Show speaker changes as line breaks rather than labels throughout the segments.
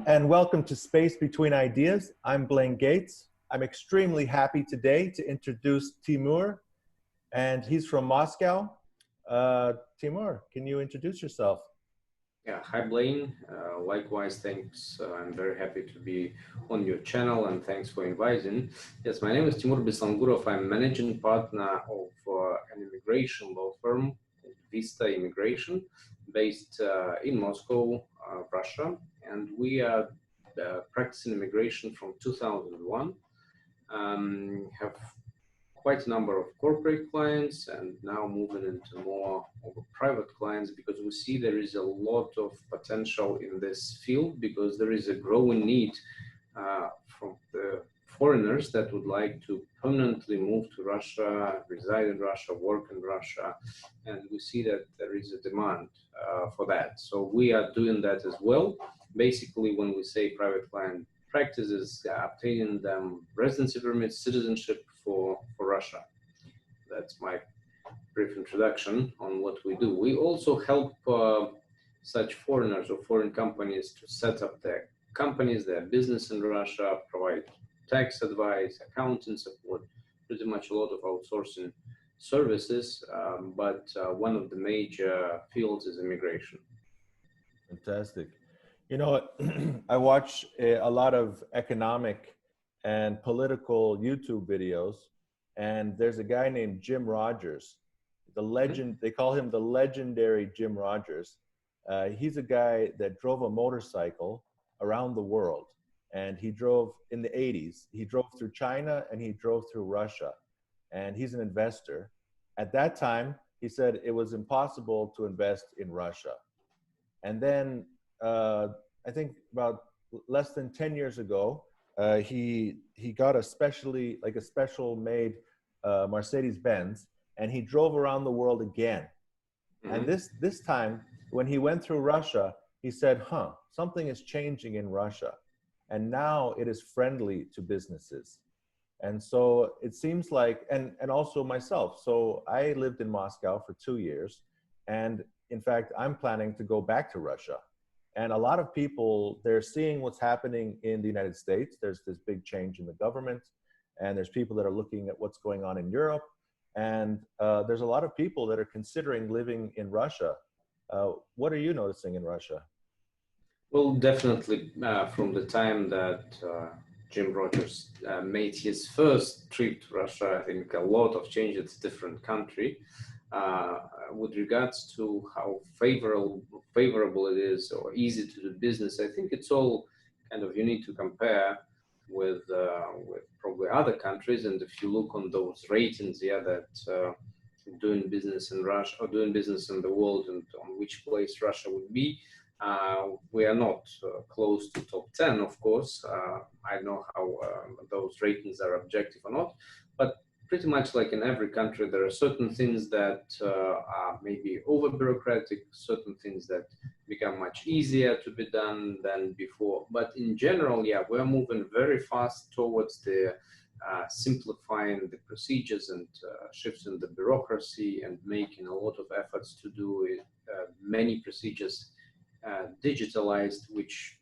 and welcome to Space Between Ideas. I'm Blaine Gates. I'm extremely happy today to introduce Timur, and he's from Moscow. Timur, can you introduce yourself?
Yeah, hi Blaine. Likewise, thanks. I'm very happy to be on your channel and thanks for inviting. Yes, my name is Timur Bislangurov. I'm managing partner of an immigration law firm called Vista Immigration based in Moscow, Russia. And we are practicing immigration from 2001. Have quite a number of corporate clients and now moving into more of a private clients because we see there is a lot of potential in this field because there is a growing need from the foreigners that would like to permanently move to Russia, reside in Russia, work in Russia, and we see that there is a demand for that. So we are doing that as well. Basically, when we say private client practices, obtaining them residency permits, citizenship for Russia. That's my brief introduction on what we do. We also help such foreigners or foreign companies to set up their companies, their business in Russia, provide tax advice, accounting support, pretty much a lot of outsourcing services, but one of the major fields is immigration.
Fantastic. You know, I watch a lot of economic and political YouTube videos, and there's a guy named Jim Rogers, the legend. They call him the legendary Jim Rogers. He's a guy that drove a motorcycle around the world, and he drove in the 80s. He drove through China and he drove through Russia, and he's an investor. At that time, he said it was impossible to invest in Russia. And then I think about less than 10 years ago, he got a special made Mercedes Benz, and he drove around the world again. And this time, when he went through Russia, he said, something is changing in Russia. And now it is friendly to businesses. And so it seems like, and also myself. So I lived in Moscow for 2 years. And in fact, I'm planning to go back to Russia. And a lot of people, they're seeing what's happening in the United States. There's this big change in the government, and there's people that are looking at what's going on in Europe. And there's a lot of people that are considering living in Russia. What are you noticing in Russia?
Well, definitely from the time that Jim Rogers made his first trip to Russia, I think a lot of change. It's a different country. With regards to how favorable it is or easy to do business, I think it's all kind of, you need to compare with probably other countries. And if you look on those ratings, that doing business in Russia or doing business in the world and on which place Russia would be, we are not close to top 10, of course. I know how those ratings are objective or not, but pretty much like in every country, there are certain things that are maybe over bureaucratic, certain things that become much easier to be done than before. But in general, we're moving very fast towards the simplifying the procedures and shifting the bureaucracy and making a lot of efforts to do it, many procedures digitalized, which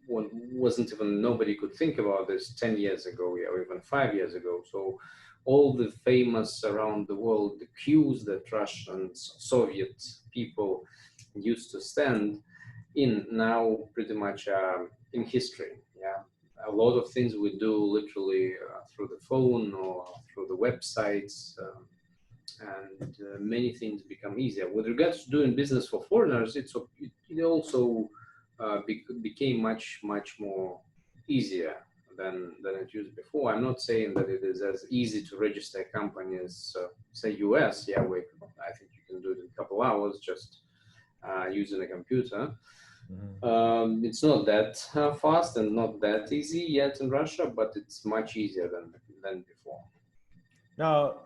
wasn't even, nobody could think about this 10 years ago, or even 5 years ago. So all the famous around the world, the queues that Russians, Soviet people used to stand in, now pretty much in history. A lot of things we do literally through the phone or through the websites, and many things become easier. With regards to doing business for foreigners, it also became much more easier than it used before. I'm not saying that it is as easy to register a company as say US. I think you can do it in a couple hours just using a computer. It's not that fast and not that easy yet in Russia, but it's much easier than before.
Now,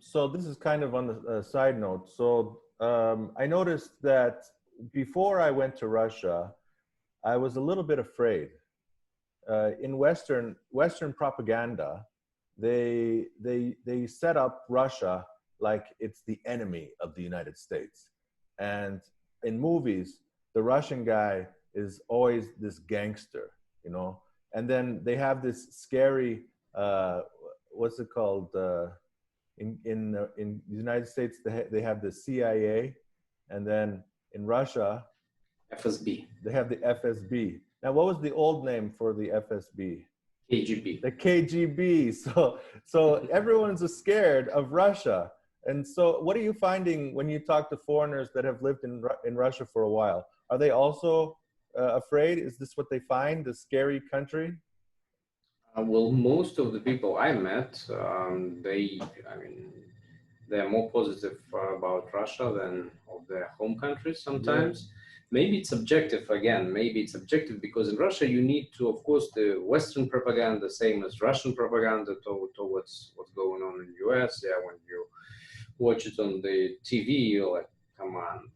so this is kind of on the side note. So I noticed that before I went to Russia, I was a little bit afraid. In Western propaganda, they set up Russia like it's the enemy of the United States. And in movies, the Russian guy is always this gangster, you know. And then they have this scary, what's it called? In the United States, they have the CIA, and then in Russia,
FSB,
they have the FSB. Now, what was the old name for the FSB?
KGB.
The KGB. So everyone's scared of Russia. And so, what are you finding when you talk to foreigners that have lived in Russia for a while? Are they also afraid? Is this what they find, the scary country?
Well, most of the people I met, they're more positive about Russia than of their home countries sometimes.
Yeah.
Maybe it's subjective again. Maybe it's subjective because in Russia you need to, of course, the Western propaganda, same as Russian propaganda towards what's going on in the US. Yeah, when you watch it on the TV, you're like, come on,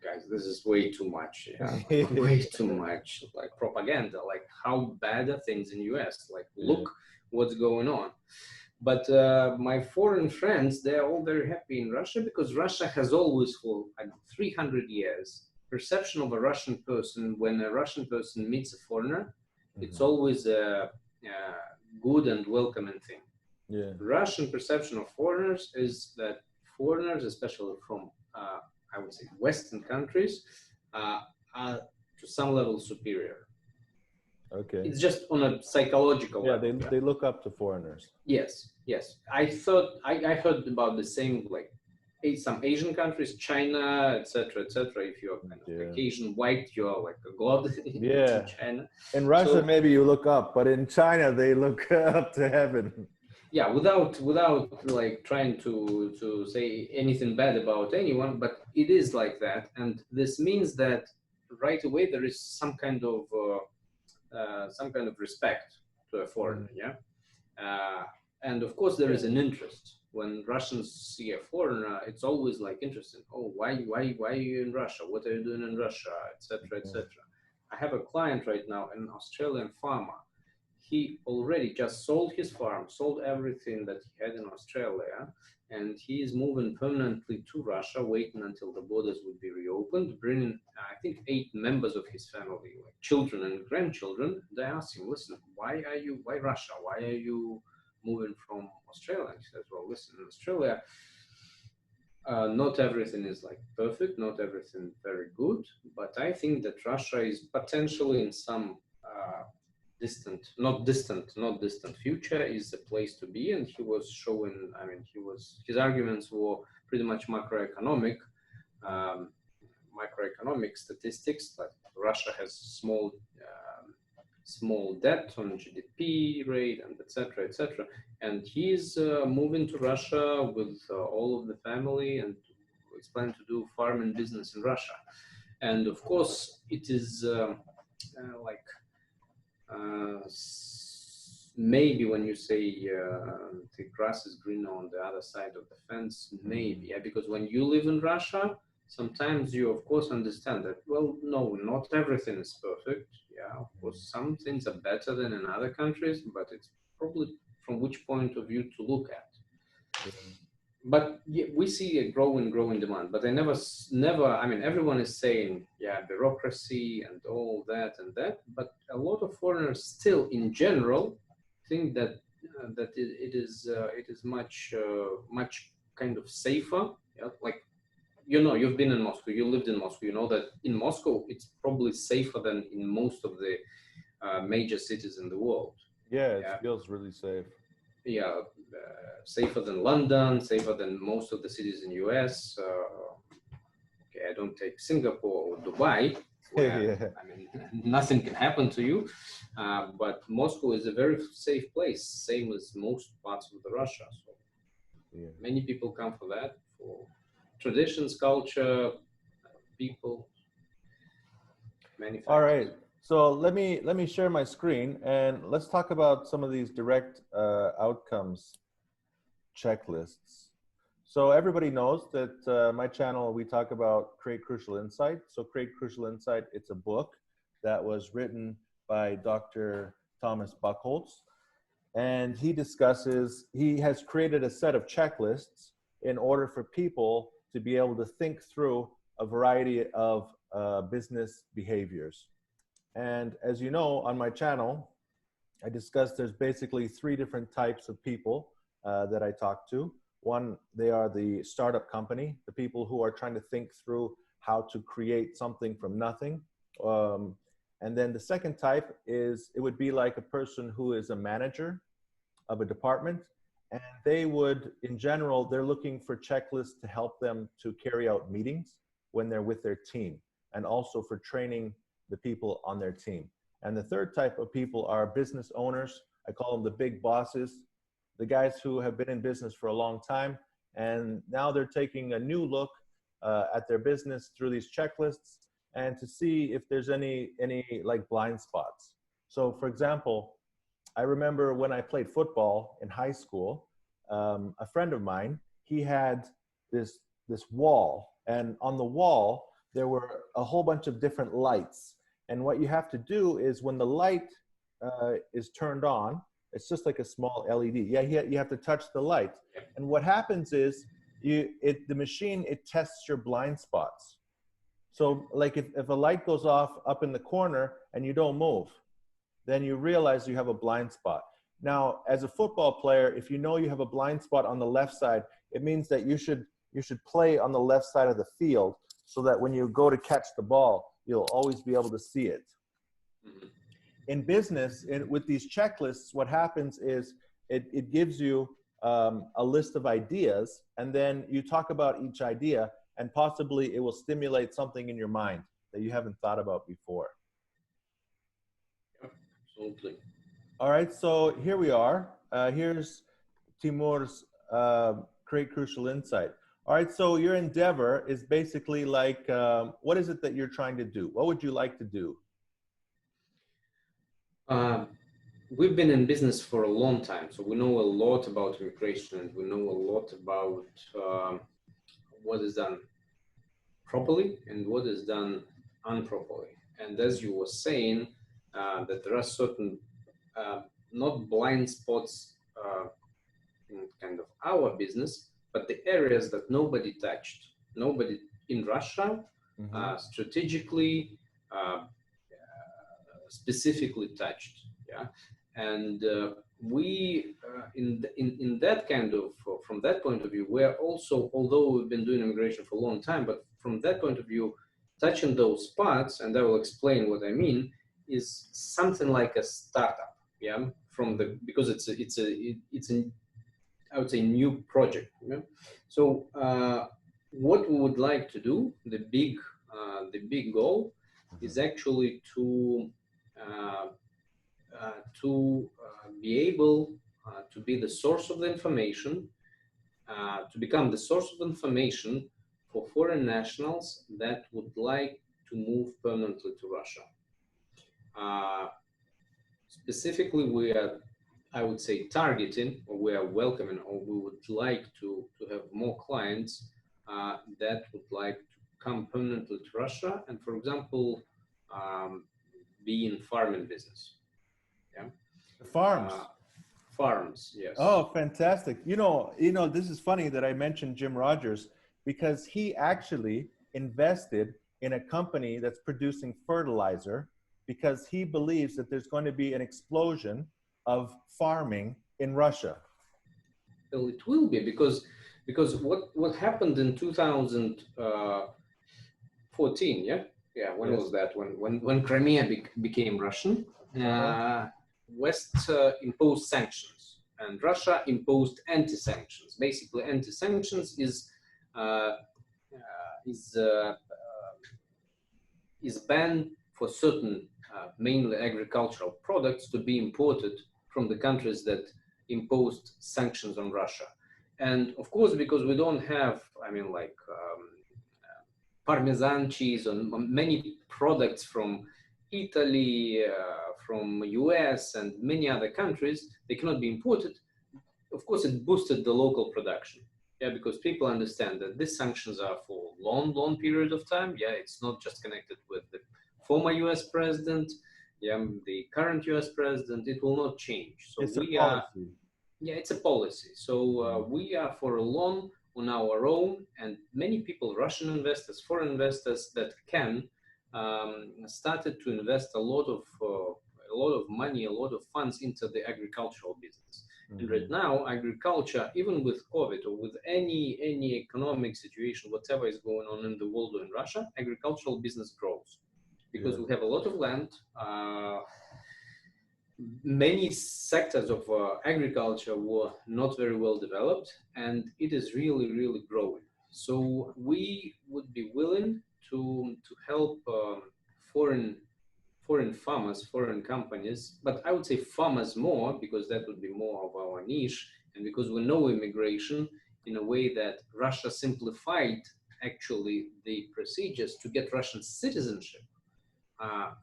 guys, this is way too much. Yeah, way too much. Like propaganda. Like how bad are things in US? Like look what's going on. But my foreign friends, they're all very happy in Russia because Russia has always, for 300 years, perception of a Russian person, when a Russian person meets a foreigner, it's always a good and welcoming thing.
Yeah.
Russian perception of foreigners is that foreigners, especially from, I would say, Western countries, are to some level superior.
Okay.
It's just on a psychological level.
They look up to foreigners.
Yes. I thought I heard about the same, like some Asian countries, China, etc., etc. If you're kind of like Asian white, you're like a god in China.
In Russia, maybe you look up, but in China, they look up to heaven.
Yeah, without like trying to say anything bad about anyone, but it is like that, and this means that right away there is some kind of respect to a foreigner, and of course there is an interest. When Russians see a foreigner, it's always like interesting. Oh, why are you in Russia? What are you doing in Russia, etc., etc. I have a client right now, an Australian farmer. He already just sold his farm, sold everything that he had in Australia, and he is moving permanently to Russia, waiting until the borders would be reopened, bringing, I think, 8 members of his family, like children and grandchildren. They asked him, listen, why Russia? Why are you moving from Australia? He says, well, listen, in Australia, not everything is like perfect, not everything very good, but I think that Russia is potentially in some not distant future is the place to be. And he was showing, his arguments were pretty much macroeconomic statistics, like Russia has small debt on GDP rate, and etc., etc. And he's moving to Russia with all of the family, and he's planning to do farming business in Russia. And of course, it is maybe when you say the grass is greener on the other side of the fence, maybe, because when you live in Russia, sometimes you of course understand that, well, no, not everything is perfect. Of course, some things are better than in other countries, but it's probably from which point of view to look at. But we see a growing demand, but everyone is saying, bureaucracy and all that and that, but a lot of foreigners still in general think that it is much kind of safer. Like, you've been in Moscow, you lived in Moscow, you know that in Moscow it's probably safer than in most of the major cities in the world.
It feels really safe.
Safer than London, safer than most of the cities in US. I don't take Singapore or Dubai, where nothing can happen to you, but Moscow is a very safe place, same as most parts of the Russia. So many people come for that, for traditions, culture, people, many factors.
All right. So let me share my screen, and let's talk about some of these direct outcomes checklists. So everybody knows that my channel, we talk about Create Crucial Insight. So Create Crucial Insight, it's a book that was written by Dr. Thomas Buchholz, and he has created a set of checklists in order for people to be able to think through a variety of business behaviors. And as you know, on my channel, I discussed there's basically three different types of people that I talk to. One, they are the startup company, the people who are trying to think through how to create something from nothing. And then the second type is, it would be like a person who is a manager of a department, and they would, in general, they're looking for checklists to help them to carry out meetings when they're with their team, and also for training the people on their team. And the third type of people are business owners. I call them the big bosses, the guys who have been in business for a long time, and now they're taking a new look at their business through these checklists and to see if there's any like blind spots. So for example, I remember when I played football in high school, a friend of mine, he had this wall, and on the wall there were a whole bunch of different lights. And what you have to do is when the light is turned on, it's just like a small LED. Yeah, you have to touch the light. And what happens is the machine, it tests your blind spots. So like if a light goes off up in the corner and you don't move, then you realize you have a blind spot. Now, as a football player, if you know you have a blind spot on the left side, it means that you should play on the left side of the field so that when you go to catch the ball, you'll always be able to see it.
Mhm.
In business, with these checklists, what happens is it gives you a list of ideas, and then you talk about each idea, and possibly it will stimulate something in your mind that you haven't thought about before.
Yeah, absolutely.
All right, so here we are. Here's Timur's Create Crucial Insight. All right, so your endeavor is basically like, what is it that you're trying to do? What would you like to do?
We've been in business for a long time, so we know a lot about immigration, and we know a lot about what is done properly and what is done improperly. And as you were saying, that there are certain not blind spots in kind of our business, but the areas that nobody touched, nobody in Russia strategically, specifically touched. Yeah, and we in that kind of from that point of view, we're also, although we've been doing immigration for a long time, but from that point of view, touching those spots, and I will explain what I mean, is something like a startup. Yeah, from the, because it's a I would say new project. Yeah? So what we would like to do, the big goal, is actually to be able to be the source of the information, to become the source of information for foreign nationals that would like to move permanently to Russia. Specifically, we are, I would say, targeting, or we are welcoming, or we would like to have more clients that would like to come permanently to Russia, and, for example, be in farming business. Yeah.
Farms.
Farms, yes.
Oh, fantastic. You know, this is funny that I mentioned Jim Rogers, because he actually invested in a company that's producing fertilizer, because he believes that there's going to be an explosion of farming in Russia.
Well, it will be, because what happened in 2014, yeah, when
Yes.
was that? When Crimea became Russian, West imposed sanctions, and Russia imposed anti-sanctions. Basically, anti-sanctions is ban for certain mainly agricultural products to be imported from the countries that imposed sanctions on Russia. And of course, because we don't have, I mean, like Parmesan cheese and many products from Italy, from US and many other countries, they cannot be imported. Of course, it boosted the local production. Yeah, because people understand that these sanctions are for long period of time. Yeah, it's not just connected with the former US president, yeah, the current US president. It will not change. So
It's a
we are,
policy.
yeah, it's a policy. So we are for a long on our own, and many people, Russian investors, foreign investors that can started to invest a lot of money, a lot of funds into the agricultural business. And right now, agriculture, even with COVID or with any economic situation, whatever is going on in the world or in Russia, agricultural business grows because we have a lot of land. Many sectors of agriculture were not very well developed, and it is really, really growing. So we would be willing to help foreign farmers, foreign companies, but I would say farmers more because that would be more of our niche, and because we know immigration in a way that Russia simplified actually the procedures to get Russian citizenship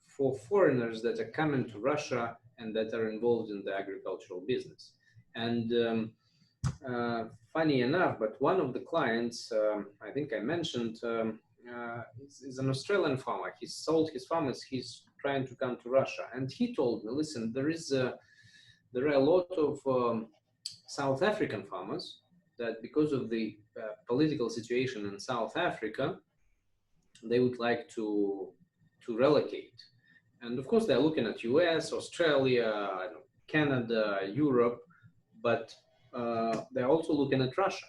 for foreigners that are coming to Russia and that are involved in the agricultural business. And funny enough, but one of the clients, I think I mentioned, is an Australian farmer. He sold his farmers. He's trying to come to Russia, and he told me, "Listen, there are a lot of South African farmers that, because of the political situation in South Africa, they would like to relocate. And of course, they're looking at US, Australia, Canada, Europe, but they're also looking at Russia.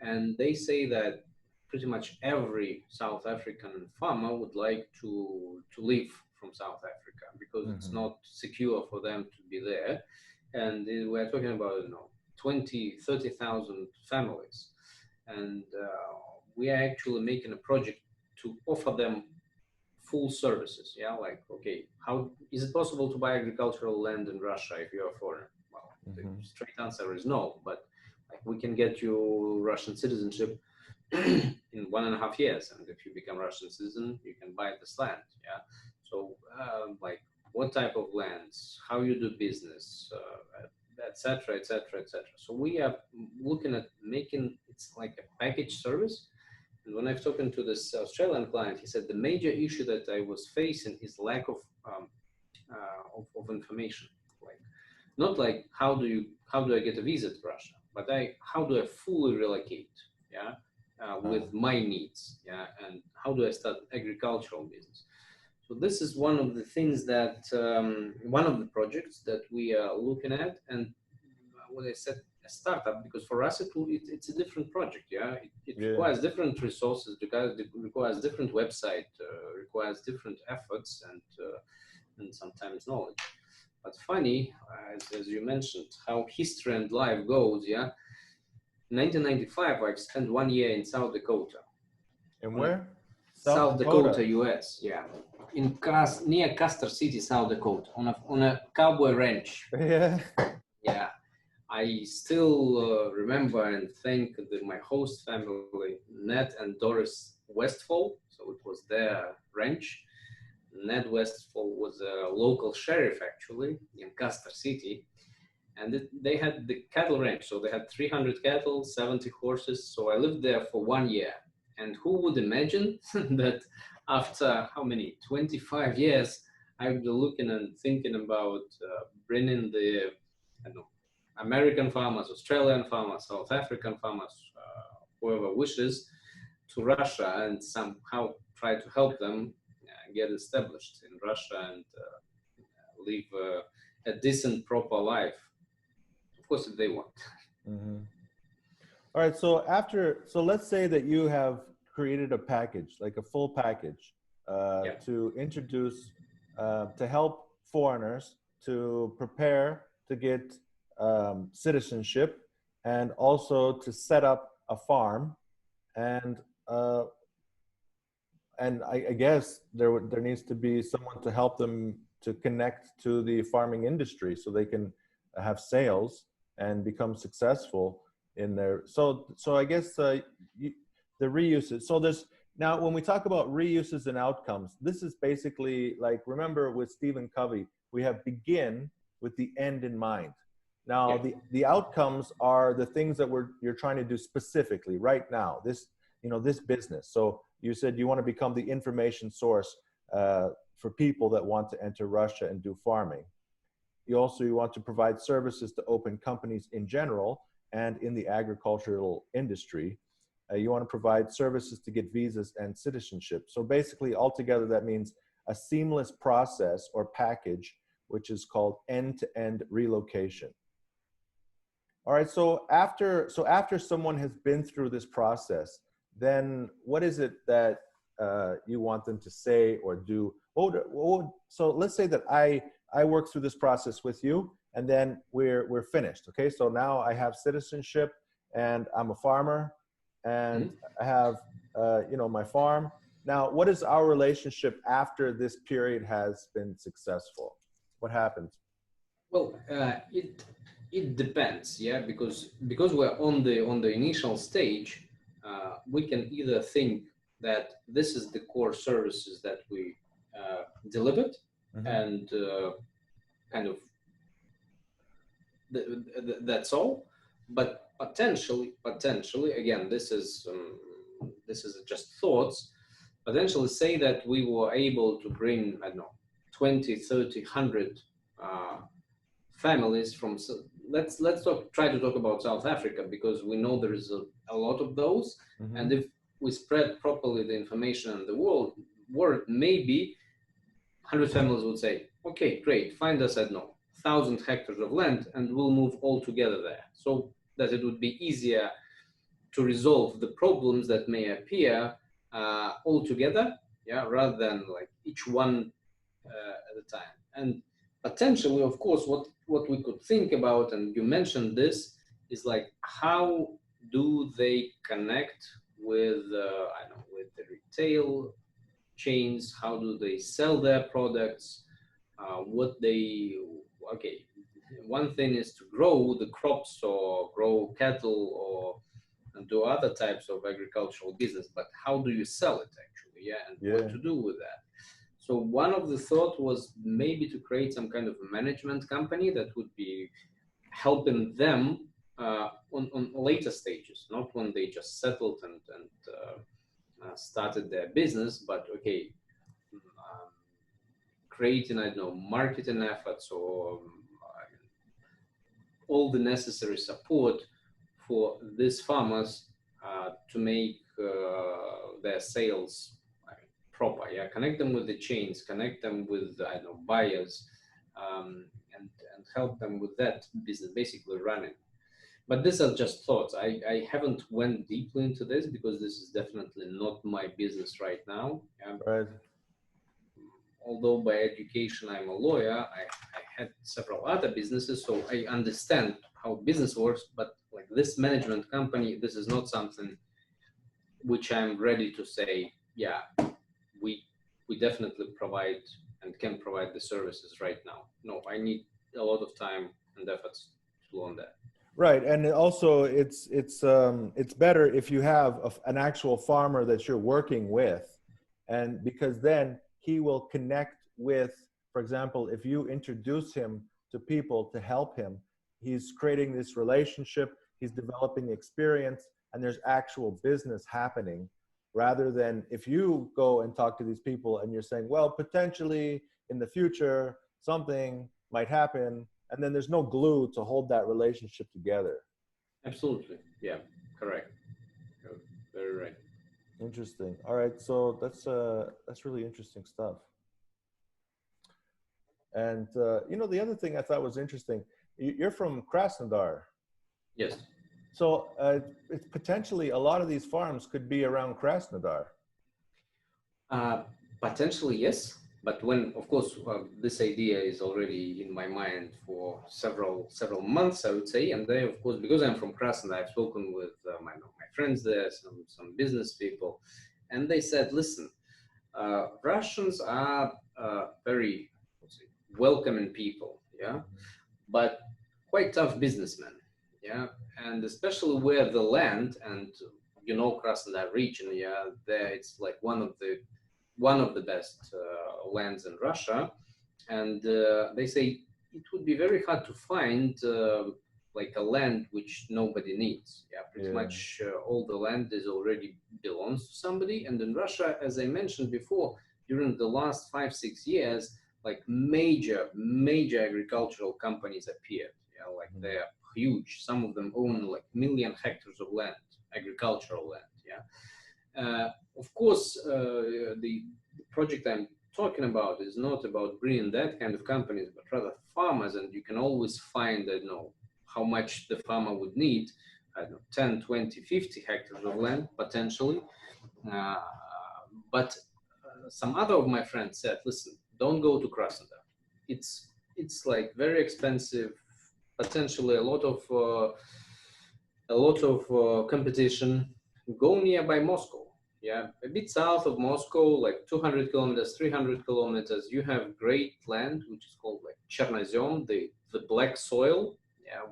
And they say that pretty much every South African farmer would like to leave from South Africa because it's not secure for them to be there. And we're talking about 20, 30,000 families. And we are actually making a project to offer them full services. Yeah, like, okay, how is it possible to buy agricultural land in Russia if you're a foreigner? Well, the straight answer is no, but like, we can get you Russian citizenship in 1.5 years, and if you become Russian citizen, you can buy this land. Yeah, so like, what type of lands, how you do business, etc., etc., etc. So we are looking at making it's like a package service. And when I've spoken to this Australian client, he said the major issue that I was facing is lack of information. Like, not like how do I get a visa to Russia, but how do I fully relocate? Yeah, with my needs. Yeah, and how do I start agricultural business? So this is one of the things that one of the projects that we are looking at, and what I said, a startup, because for us it's a different project. Yeah, it requires different resources, it requires different website, requires different efforts, and sometimes knowledge. But funny, as you mentioned, how history and life goes. Yeah, in 1995, I've spent 1 year in South Dakota.
And where?
South Dakota, US. Yeah, near Custer City, South Dakota, on a cowboy ranch.
Yeah.
Yeah. I still remember and thank my host family, Ned and Doris Westfall. So it was their ranch. Ned Westfall was a local sheriff actually in Custer City. And they had the cattle ranch. So they had 300 cattle, 70 horses. So I lived there for 1 year. And who would imagine that after how many, 25 years, I would be looking and thinking about bringing the, American farmers, Australian farmers, South African farmers, whoever wishes, to Russia and somehow try to help them get established in Russia and live a decent, proper life. Of course, if they want.
All right. So let's say that you have created a package, like a full package, to introduce, to help foreigners to prepare to get citizenship, and also to set up a farm, and I guess there needs to be someone to help them to connect to the farming industry so they can have sales and become successful in their. So I guess the reuses. So there's now when we talk about reuses and outcomes, this is basically like, remember with Stephen Covey, we have begin with the end in mind. Now, the outcomes are the things that you're trying to do specifically right now, this business. So you said you want to become the information source for people that want to enter Russia and do farming. You want to provide services to open companies in general and in the agricultural industry. You want to provide services to get visas and citizenship. So basically, altogether, that means a seamless process or package, which is called end-to-end relocation. All right, so after someone has been through this process, then what is it that you want them to say or do? So let's say that I work through this process with you, and then we're finished. Okay, so now I have citizenship, and I'm a farmer, and I have my farm. Now, what is our relationship after this period has been successful? What happens?
Well, it depends, yeah, because we're on the initial stage, we can either think that this is the core services that we delivered, and kind of that's all. But potentially, again, this is just thoughts. Potentially, say that we were able to bring, I don't know, 20, 30, 100 families from, let's try to talk about South Africa, because we know there is a lot of those, and if we spread properly the information in the word, maybe 100 families would say, okay, great, find us, I don't know, 1,000 hectares of land, and we'll move all together there, so that it would be easier to resolve the problems that may appear all together, yeah, rather than like each one at a time. And potentially, of course, what we could think about, and you mentioned this, is like, how do they connect with I don't know, with the retail chains? How do they sell their products? Okay, one thing is to grow the crops or grow cattle or and do other types of agricultural business, but how do you sell it actually? Yeah, and what to do with that? So one of the thought was maybe to create some kind of a management company that would be helping them on later stages, not when they just settled and started their business, but okay, creating, I don't know, marketing efforts or all the necessary support for these farmers to make their sales proper. Yeah, connect them with the chains, connect them with, I don't know, buyers, and help them with that business, basically running. But these are just thoughts. I haven't went deeply into this because this is definitely not my business right now.
Right.
Although by education I'm a lawyer, I had several other businesses, so I understand how business works. But like this management company, this is not something which I'm ready to say, yeah, we definitely provide and can provide the services right now. No, I need a lot of time and efforts to learn that.
Right, and also it's better if you have an actual farmer that you're working with, and because then he will connect with, for example, if you introduce him to people to help him, he's creating this relationship, he's developing experience, and there's actual business happening, rather than if you go and talk to these people and you're saying, well, potentially in the future something might happen, and then there's no glue to hold that relationship together.
Absolutely, yeah, correct. You're very right.
Interesting. All right, so that's really interesting stuff. And the other thing I thought was interesting, you're from Krasnodar.
Yes.
So it's potentially a lot of these farms could be around Krasnodar.
Potentially, yes. But when, of course, this idea is already in my mind for several months, I would say. And they, of course, because I'm from Krasnodar, I've spoken with my friends there, some business people, and they said, listen, Russians are very welcoming people, yeah, but quite tough businessmen, yeah, and especially where the land, and Krasnodar region, yeah, there it's like one of the best lands in Russia, and they say it would be very hard to find like a land which nobody needs. Yeah, pretty much all the land is already belongs to somebody. And in Russia, as I mentioned before, during the last 5-6 years, like major agricultural companies appeared. Yeah, like they're huge. Some of them own like million hectares of land, agricultural land. Yeah. Of course, the project I'm talking about is not about bringing that kind of companies, but rather farmers, and you can always find, I don't know, how much the farmer would need, I don't know, 10, 20, 50 hectares of land, potentially. Uh, but some other of my friends said, listen, don't go to Krasnodar. It's like very expensive, potentially a lot of competition. Go nearby Moscow. Yeah, a bit south of Moscow, like 200 kilometers, 300 kilometers. You have great land, which is called like Chernozem, the black soil. Yeah,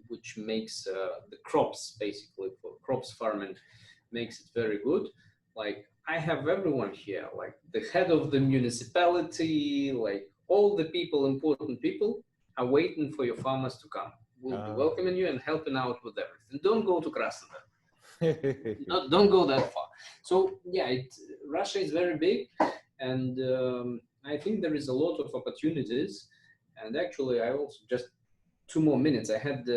which makes the crops, basically for crops farming, makes it very good. Like I have everyone here, like the head of the municipality, like all the people, important people, are waiting for your farmers to come. We'll be welcoming you and helping out with everything. Don't go to Krasnodar. Don't go that far. So yeah, Russia is very big, and I think there is a lot of opportunities. And actually, I also just 2 more minutes. I have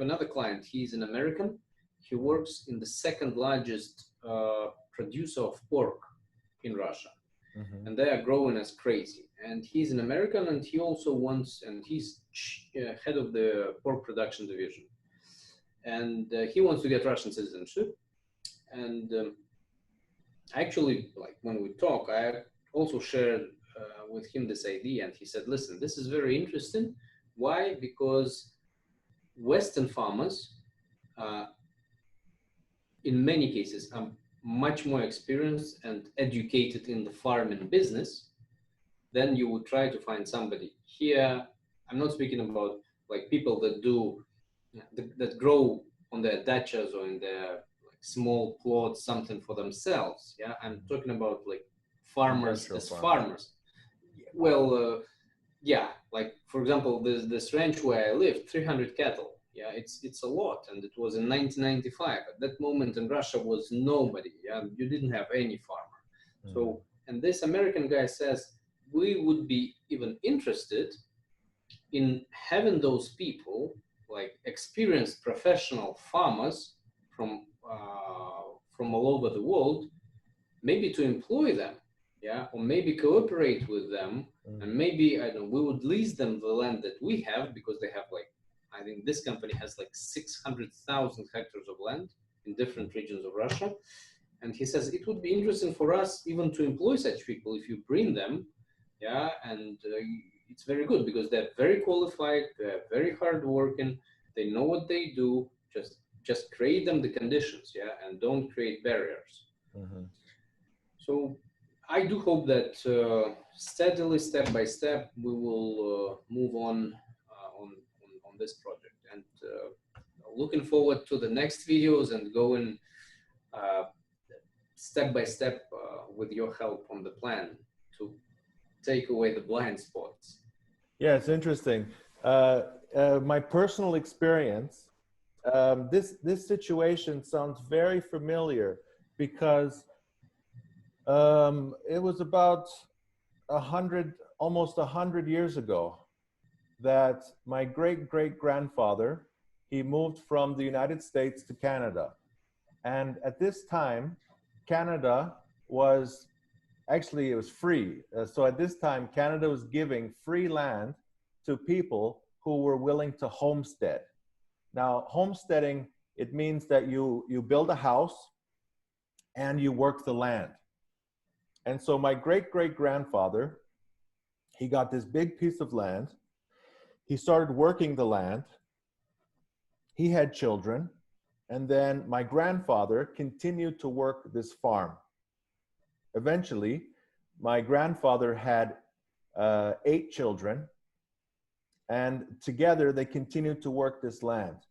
another client. He's an American. He works in the second largest producer of pork in Russia, and they are growing as crazy. And he's an American, and he also wants, and he's head of the pork production division, and he wants to get Russian citizenship. And actually, like when we talk, I also shared with him this idea, and he said, "Listen, this is very interesting. Why? Because Western farmers, in many cases, are much more experienced and educated in the farming business than you would try to find somebody here. I'm not speaking about like people that that grow on their dachas or in their like small plots, something for themselves. Yeah, I'm talking about like farmers as farmers. Well, yeah, like for example, this ranch where I live, 300 cattle. Yeah, it's a lot, and it was in 1995. At that moment in Russia was nobody. Yeah, you didn't have any farmer. So, and this American guy says we would be even interested in having those people, like experienced professional farmers from all over the world, maybe to employ them, yeah, or maybe cooperate with them, and maybe I don't know, we would lease them the land that we have, because they have like, I think this company has like 600,000 hectares of land in different regions of Russia. And he says it would be interesting for us even to employ such people if you bring them, yeah, and it's very good because they're very qualified, they're very hardworking, they know what they do. Just create them the conditions, yeah, and don't create barriers. So I do hope that steadily, step by step, we will move on this project, and looking forward to the next videos and going step by step with your help on the plan to take away the blind spots.
Yeah, it's interesting. My personal experience, this situation sounds very familiar because it was about almost 100 years ago that my great-great-grandfather, he moved from the United States to Canada. And at this time, Canada was, actually it was free. So at this time, Canada was giving free land to people who were willing to homestead. Now, homesteading, it means that you build a house and you work the land. And so my great-great-grandfather, he got this big piece of land. He started working the land. He had children. And then my grandfather continued to work this farm. Eventually, my grandfather had 8 children. And together they continued to work this land.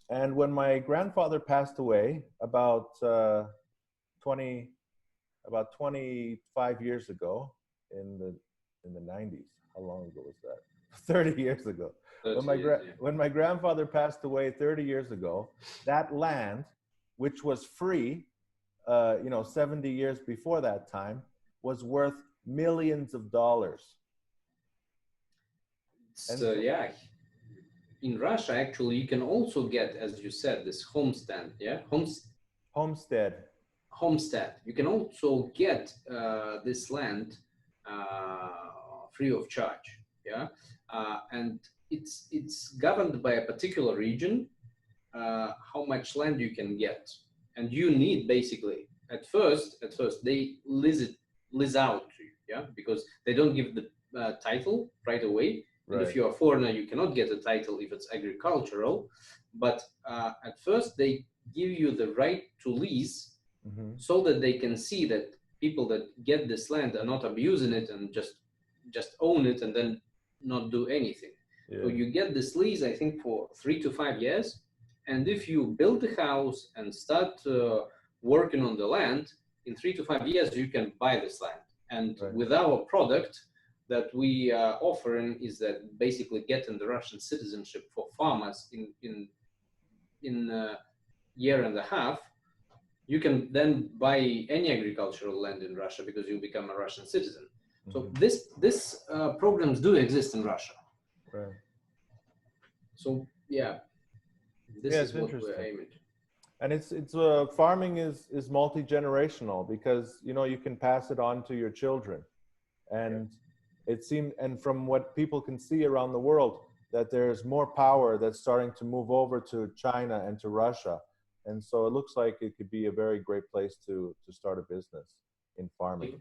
And when my grandfather passed away about 25 years ago, in the 90s. How long ago was that? 30 years ago. When my grandfather passed away 30 years ago, that land, which was free, 70 years before that time, was worth millions of dollars.
So yeah, in Russia, actually, you can also get, as you said, this homestead, yeah,
Homestead.
homestead. You can also get this land free of charge, yeah, and it's governed by a particular region, how much land you can get, and you need basically at first they lease out to you, yeah, because they don't give the title right away. And if
Right.
you're a foreigner, you cannot get a title if it's agricultural. But at first, they give you the right to lease,
Mm-hmm.
so that they can see that people that get this land are not abusing it and just own it and then not do anything. So
Yeah.
you get this lease, I think, for 3 to 5 years. And if you build the house and start working on the land, in 3 to 5 years, you can buy this land. And
Right.
with our product that we are offering is that basically getting the Russian citizenship for farmers in a year and a half, you can then buy any agricultural land in Russia because you become a Russian citizen. So
Mm-hmm.
this programs do exist in Russia.
Right.
So yeah, this
Yeah,
is
it's
what we're
interesting.
aiming.
And it's farming is multi-generational because you can pass it on to your children. And it seemed, and from what people can see around the world, that there's more power that's starting to move over to China and to Russia. And so it looks like it could be a very great place to start a business in farming.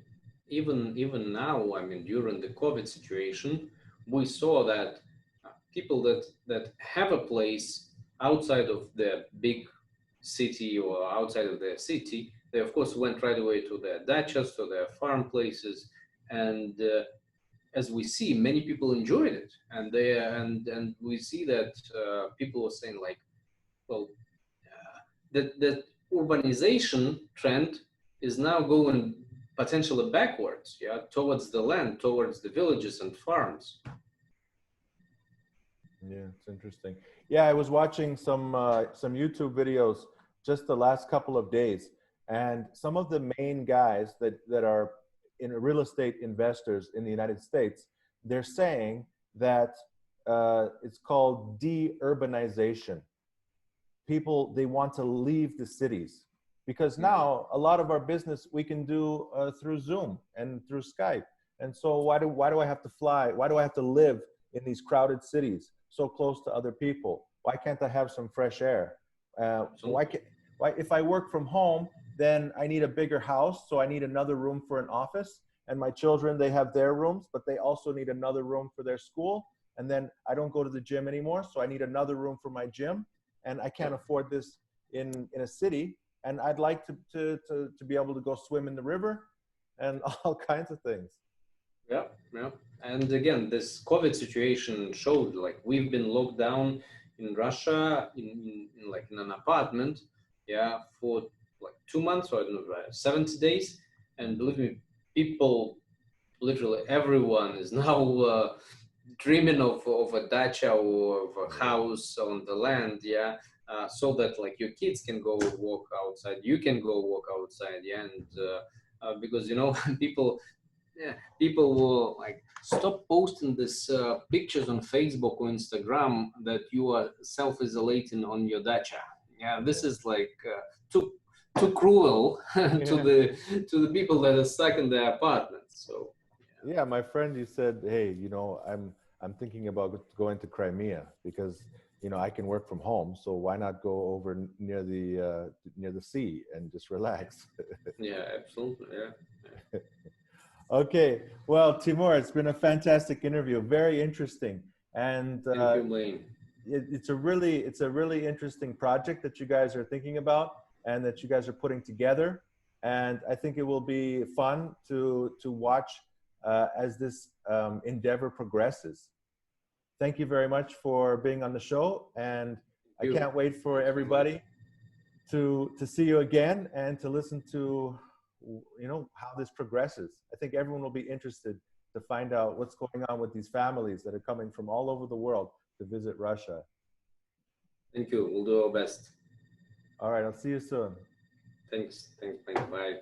Even now, I mean, during the COVID situation, we saw that people that have a place outside of the big city or outside of their city, they of course went right away to their dachas, to their farm places, and as we see, many people enjoyed it, and we see that people were saying like, well, that urbanization trend is now going potentially backwards, yeah, towards the land, towards the villages and farms.
Yeah, it's interesting. Yeah, I was watching some YouTube videos just the last couple of days, and some of the main guys that are in real estate investors in the United States, they're saying that it's called de-urbanization. People, they want to leave the cities because now a lot of our business we can do through Zoom and through Skype. And so why do I have to fly? Why do I have to live in these crowded cities so close to other people? Why can't I have some fresh air? Why if I work from home, then I need a bigger house, so I need another room for an office. And my children, they have their rooms, but they also need another room for their school. And then I don't go to the gym anymore, so I need another room for my gym, and I can't afford this in a city. And I'd like to be able to go swim in the river and all kinds of things.
Yeah, yeah. And again, this COVID situation showed like we've been locked down in Russia in like in an apartment, yeah, for like 2 months or I don't know, 70 days. And believe me, people, literally everyone is now dreaming of a dacha or of a house on the land, yeah, so that like your kids can go walk outside, you can go walk outside, yeah, and because people, yeah, people will like stop posting this pictures on Facebook or Instagram that you are self-isolating on your dacha. Yeah, this is like too cruel to the people that are stuck in their apartments. So
Yeah, my friend, you said, hey, I'm thinking about going to Crimea because I can work from home, so why not go over near the sea and just relax?
yeah, absolutely, yeah.
Okay, well, Timur, it's been a fantastic interview, very interesting, and
Thank you, Blaine.
it's a really interesting project that you guys are thinking about and that you guys are putting together, and I think it will be fun to watch as this endeavor progresses. Thank you very much for being on the show, and I can't wait for everybody to see you again and to listen to how this progresses. I think everyone will be interested to find out what's going on with these families that are coming from all over the world to visit Russia.
Thank you. We'll do our best.
All right, I'll see you soon.
Thanks. Bye.